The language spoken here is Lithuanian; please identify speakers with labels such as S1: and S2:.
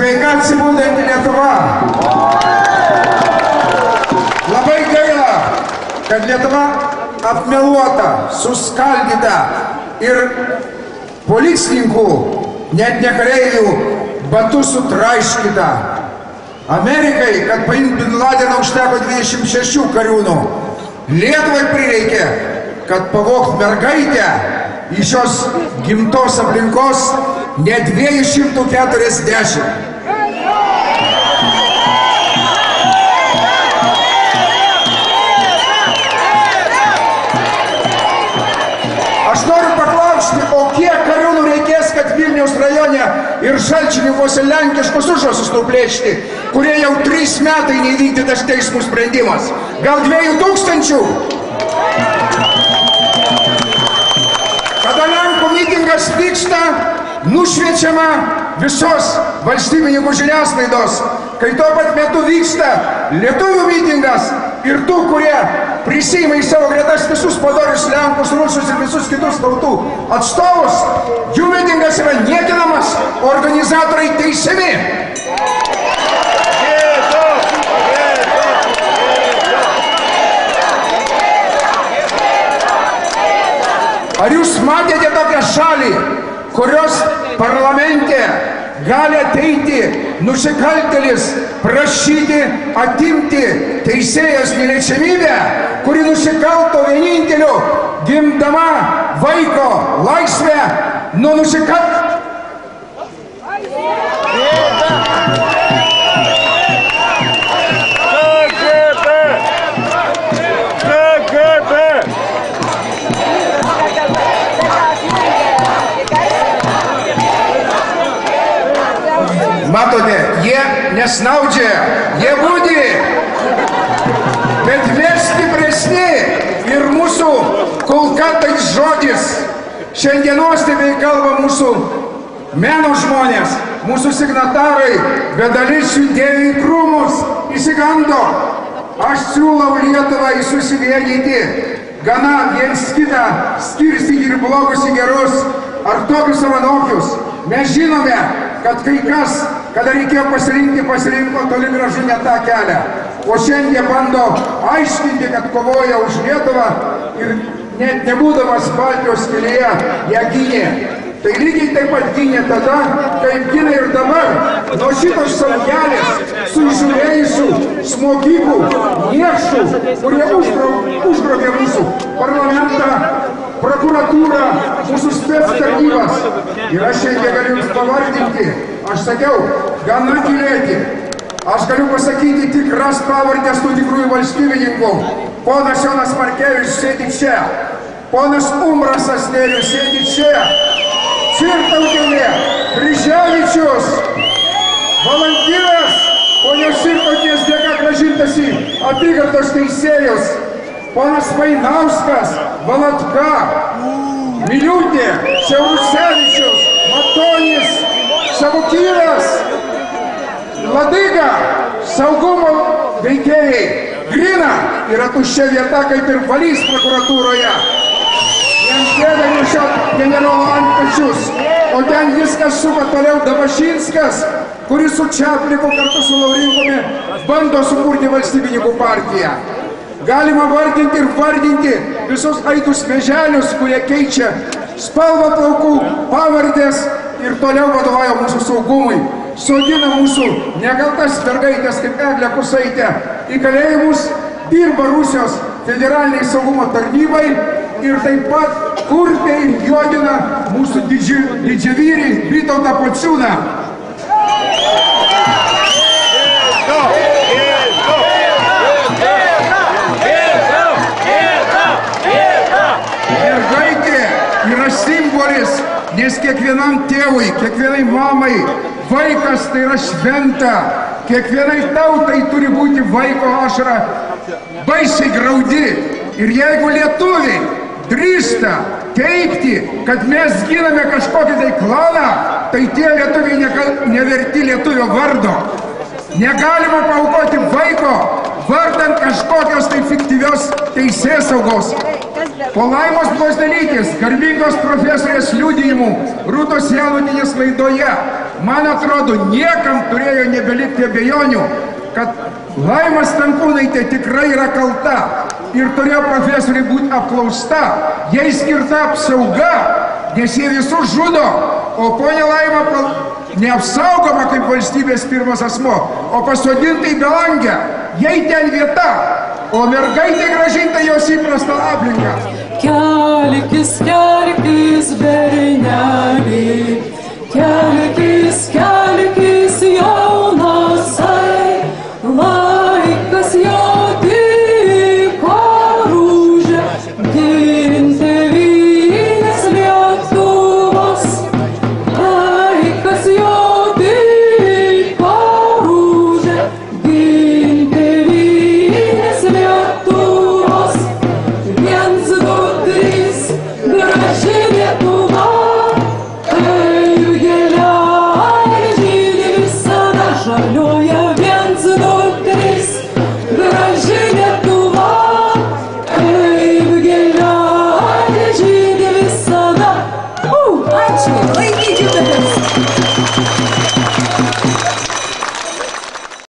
S1: Sveika atsibūdanti Lietuva. Labai gaila, kad Lietuva apmeluota, suskaldyta ir policininkų, net ne kareivių, batų sutraiškyta. Amerikai, kad paimti Bin Ladeną, užteko 26 kariūnų. Lietuvai prireikė, kad pavogt mergaitę iš šios gimtos aplinkos net 240. Aš noriu paklausti, o kiek kariūnų reikės, kad Vilniaus rajone ir Šalčininkuose lenkiškus užrasus nuplėšti, kurie jau 3 metai neįvykdytas teismų sprendimas? Gal 2000? Kada Lenkų mitingas vyksta, nušviečiama visos valstybininkų žiniasklaidos, kai tuo pat metu vyksta lietuvių mitingas ir tų, kurie prisima į savo gretas visus padorius lenkus, rusus ir visus kitus tautų atstovus, jų mitingas yra niekinamas, organizatoriai teisiami. Ar jūs matėte tokią šalį, kurios parlamente gali ateiti nusikaltėlis prašyti atimti teisėjos neliečiamybę, kuri nusikalto vieninteliu gimdama vaiko laisvę nuo Matote, jie nesnaudžia, jie budi, bet mes stipresni ir mūsų kulkatais žodis. Šiandienos taip kalba mūsų meno žmonės, mūsų signatarai, bet dalis jų dėjo į krūmus, įsigando. Aš siūlau Lietuvai susivienyti, gana viens kitą skirstyti ir blogus į gerus, ar tokius savanokius. Mes žinome, kad kai kas, kada reikėjo pasirinkti, pasirinko toli gražu ne tą kelią. O šiandien bando aiškinti, kad kovoja už Lietuvą ir net nebūdamas Baltijos kelyje ją gynė. Tai lygiai taip pat gynė tada, kaip gynė ir dabar. Nuo šitos saugelės su įžiūrėjusių smogikų, niekšų, kurie užgrobė mūsų parlamentą, prokuratūrą, mūsų spectarnybas. Ir aš šiandien galiu jums pavardinti, aš sakiau, gana tylėti. Aš galiu pasakyti tikras pavardės tų tikrųjų valstybininkų. Ponas Jonas Markevičius sėdi čia, ponas Umbrasas Nerius sėdi čia, Cirtautienė, Kryževičius, Valantinas, ponios Cirtautienės dėka grąžintas į apygardos teisėjus, ponas Vainauskas, Valatka, Miliūtė, Siaurusevičius, Matonis, Savukyras, Ladiga, saugumo veikėjai. Grina yra tuščia vieta, kaip ir Valys prokuratūroje. Jiems dėda nešiot generolo antpečius, o ten viskas suka toliau Dabašinskas, kuris su Čapliku kartu su Laurinkumi bando sukurti valstybininkų partiją. Galima vardinti ir vardinti visus aitus vėželius, kurie keičia spalvą plaukų, pavardės ir toliau vadovauja mūsų saugumui. Sodina mūsų nekaltas mergaitės kaip Eglė Kusaitė į kalėjimus, dirba Rusijos federaliniai saugumo tarnybai ir taip pat kurpiai juodina mūsų didžiavyrį Vytautą Pociūną. Mergaitė yra simbolis, nes kiekvienam tėvui, kiekvienai mamai vaikas tai yra šventa. Kiekvienai tautai turi būti vaiko ašara baisiai graudi. Ir jeigu lietuviai drįsta teigti, kad mes giname kažkokį tai klaną, tai tie lietuviai neverti lietuvio vardo. Negalima paaukoti vaiko vardant kažkokios tai fiktyvios teisėsaugos. Po Laimos Blazdelytės, garbingos profesorės liudijimų Rūtos Janutienės laidoje, man atrodo, niekam turėjo nebelikti abejonių, kad Laima Stankūnaitė tikrai yra kalta ir turėjo profesorė būti apklausta, jai skirta apsauga, nes jie visus žudo, o ponia Laima neapsaugoma kaip valstybės pirmas asmo, o pasodinta į belangę, jai ten vieta, o mergaitė grąžinta jos įprastą aplinką.
S2: Kelkis, kelkis, berneli, kelkis, kelkis.